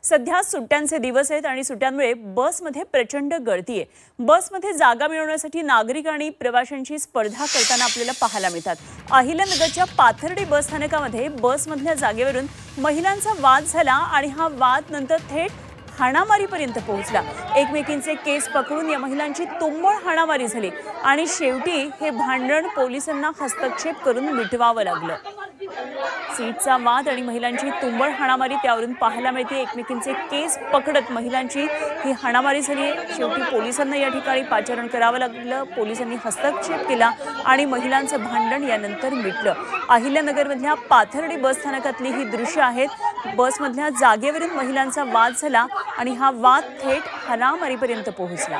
सध्या सुट्ट्यांचे दिवस आहेत आणि सुट्ट्यांमुळे बसमध्ये प्रचंड गर्दी आहे। बसमध्ये जागा मिळवण्यासाठी नागरिक आणि प्रवाशांची स्पर्धा करताना आपल्याला पाहायला मिळतात। अहिल्यानगरच्या पाथर्डी बस स्थानकामध्ये बसमधल्या जागेवरून महिलांचा वाद झाला आणि हा वाद नंतर थेट हाणामारीपर्यंत पोहोचला। एकमेकींचे केस पकडून या महिलांची तुंबळ हाणामारी झाली आणि शेवटी हे भांडण पोलिसांना हस्तक्षेप करून मिटवावं लागलं। सीटचा वाद आणि महिलांची तुंबळ हाणामारी त्यावरून पाहायला मिळते। एकमेकींचे केस पकडत महिलांची ही हाणामारी झाली। शेवटी पोलिसांना या ठिकाणी पाचारण करावं लागलं। पोलिसांनी हस्तक्षेप केला आणि महिलांचं भांडण यानंतर मिटलं। अहिल्यानगरमधल्या पाथर्डी बस स्थानकातली ही दृश्य आहेत। बसमधल्या जागेवरून महिलांचा वाद झाला आणि हा वाद थेट हाणामारीपर्यंत पोहोचला।